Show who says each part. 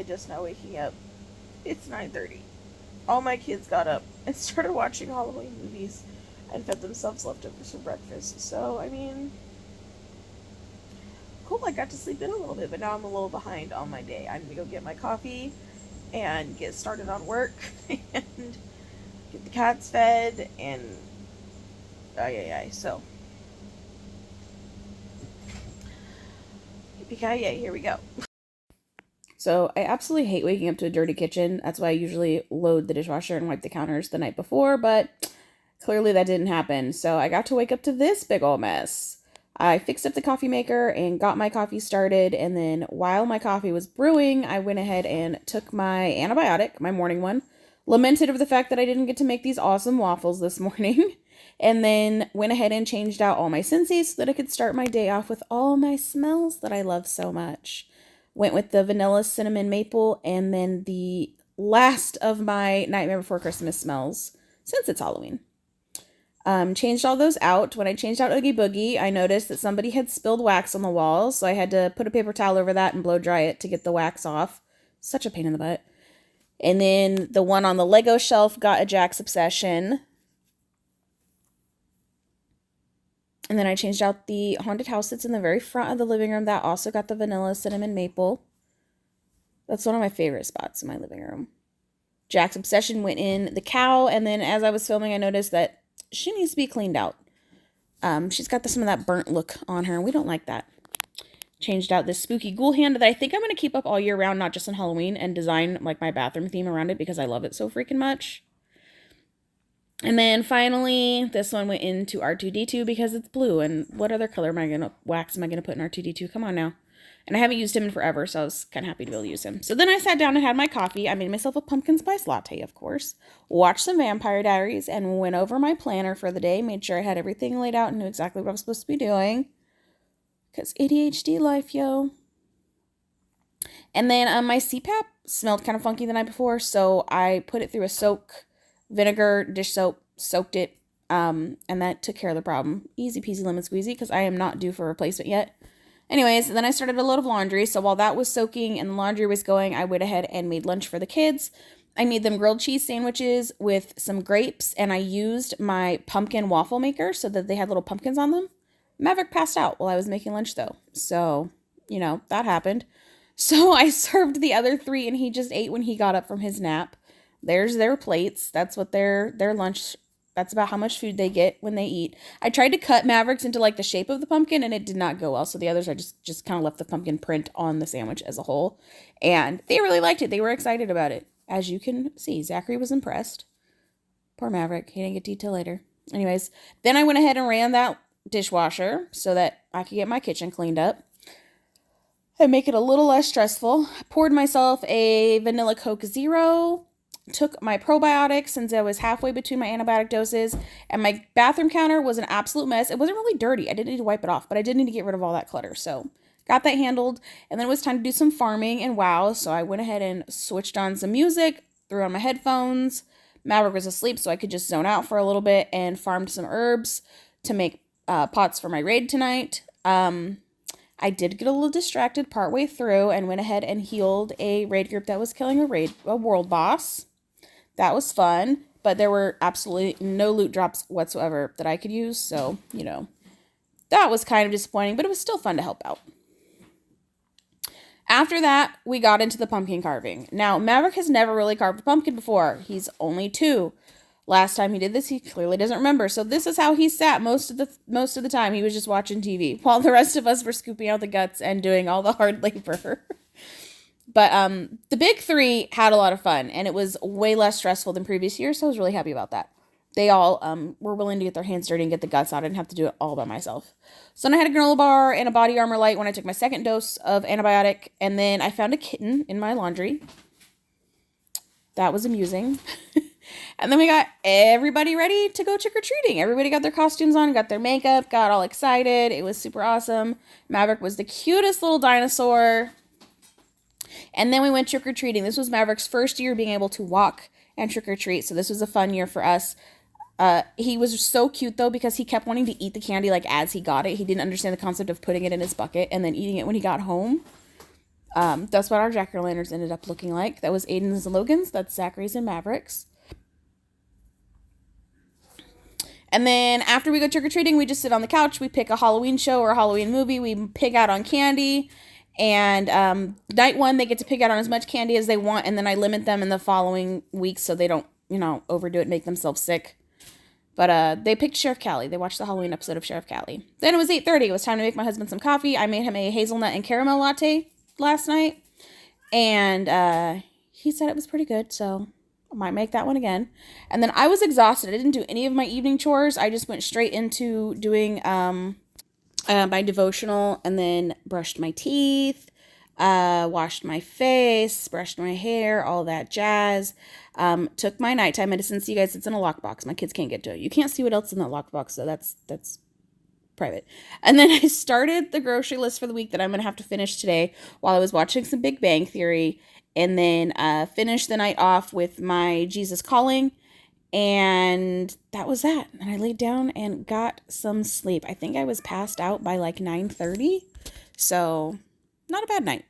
Speaker 1: just now waking up. It's 9:30. All my kids got up and started watching Halloween movies and fed themselves leftovers for breakfast. So, I mean, cool, I got to sleep in a little bit, but now I'm a little behind on my day. I need to go get my coffee and get started on work and get the cats fed and so yippee here we go. So I absolutely hate waking up to a dirty kitchen. That's why I usually load the dishwasher and wipe the counters the night before, but clearly that didn't happen. So I got to wake up to this big ol' mess. I fixed up the coffee maker and got my coffee started, and then while my coffee was brewing, I went ahead and took my antibiotic, my morning one, lamented over the fact that I didn't get to make these awesome waffles this morning, and then went ahead and changed out all my Scentsies so that I could start my day off with all my smells that I love so much. Went with the vanilla, cinnamon, maple, and then the last of my Nightmare Before Christmas smells, since it's Halloween. Changed all those out. When I changed out Oogie Boogie, I noticed that somebody had spilled wax on the walls, so I had to put a paper towel over that and blow dry it to get the wax off. Such a pain in the butt. And then the one on the Lego shelf got a Jack's Obsession. And then I changed out the haunted house that's in the very front of the living room. That also got the vanilla, cinnamon, maple. That's one of my favorite spots in my living room. Jack's Obsession went in the cow, and then as I was filming, I noticed that she needs to be cleaned out. She's got some of that burnt look on her, and we don't like that. Changed out this spooky ghoul hand that I think I'm going to keep up all year round, not just on Halloween, and design like my bathroom theme around it because I love it so freaking much. And then finally, this one went into R2-D2 because it's blue, and what other color wax am I going to put in R2-D2? Come on now. And I haven't used him in forever, so I was kind of happy to be able to use him. So then I sat down and had my coffee. I made myself a pumpkin spice latte, of course. Watched some Vampire Diaries and went over my planner for the day. Made sure I had everything laid out and knew exactly what I was supposed to be doing. Because ADHD life, yo. And then my CPAP smelled kind of funky the night before, so I put it through a soak, vinegar, dish soap, soaked it, and that took care of the problem. Easy peasy lemon squeezy, because I am not due for a replacement yet. Anyways, then I started a load of laundry, so while that was soaking and the laundry was going, I went ahead and made lunch for the kids. I made them grilled cheese sandwiches with some grapes, and I used my pumpkin waffle maker so that they had little pumpkins on them. Maverick passed out while I was making lunch, though, so, that happened. So I served the other 3, and he just ate when he got up from his nap. There's their plates. That's what their lunch. That's about how much food they get when they eat. I tried to cut Mavericks into like the shape of the pumpkin, and it did not go well. So the others, I just kind of left the pumpkin print on the sandwich as a whole. And they really liked it. They were excited about it. As you can see, Zachary was impressed. Poor Maverick. He didn't get to eat till later. Anyways, then I went ahead and ran that dishwasher so that I could get my kitchen cleaned up and make it a little less stressful. I poured myself a vanilla Coke Zero. Took my probiotics since I was halfway between my antibiotic doses, and my bathroom counter was an absolute mess. It wasn't really dirty. I didn't need to wipe it off, but I did need to get rid of all that clutter. So got that handled, and then it was time to do some farming and WoW. So I went ahead and switched on some music, threw on my headphones. Maverick was asleep, so I could just zone out for a little bit and farmed some herbs to make pots for my raid tonight. I did get a little distracted partway through and went ahead and healed a raid group that was killing a world boss. That was fun, but there were absolutely no loot drops whatsoever that I could use, so, that was kind of disappointing, but it was still fun to help out. After that, we got into the pumpkin carving. Now, Maverick has never really carved a pumpkin before. He's only 2. Last time he did this, he clearly doesn't remember, so this is how he sat most of the time. He was just watching TV, while the rest of us were scooping out the guts and doing all the hard labor. But the big 3 had a lot of fun, and it was way less stressful than previous years, so I was really happy about that. They all were willing to get their hands dirty and get the guts out. I didn't have to do it all by myself. So then I had a granola bar and a body armor light when I took my second dose of antibiotic, and then I found a kitten in my laundry. That was amusing. And then we got everybody ready to go trick-or-treating. Everybody got their costumes on, got their makeup, got all excited. It was super awesome. Maverick was the cutest little dinosaur. And then we went trick-or-treating. This was Maverick's first year being able to walk and trick-or-treat, so this was a fun year for us. He was so cute, though, because he kept wanting to eat the candy, like, as he got it. He didn't understand the concept of putting it in his bucket and then eating it when he got home. That's what our jack-o'-lanterns ended up looking like. That was Aiden's and Logan's. That's Zachary's and Maverick's. And then after we go trick-or-treating, we just sit on the couch. We pick a Halloween show or a Halloween movie. We pig out on candy. And night one, they get to pick out on as much candy as they want. And then I limit them in the following weeks so they don't, overdo it and make themselves sick. But they picked Sheriff Callie. They watched the Halloween episode of Sheriff Callie. Then it was 8:30. It was time to make my husband some coffee. I made him a hazelnut and caramel latte last night. And he said it was pretty good, so I might make that one again. And then I was exhausted. I didn't do any of my evening chores. I just went straight into doing my devotional and then brushed my teeth, washed my face, brushed my hair, all that jazz. Took my nighttime medicine. See, you guys, it's in a lockbox. My kids can't get to it. You can't see what else is in that lockbox, so that's private. And then I started the grocery list for the week that I'm going to have to finish today while I was watching some Big Bang Theory, and then finished the night off with my Jesus Calling, and that was that. And I laid down and got some sleep. I think I was passed out by like 9:30, so not a bad night.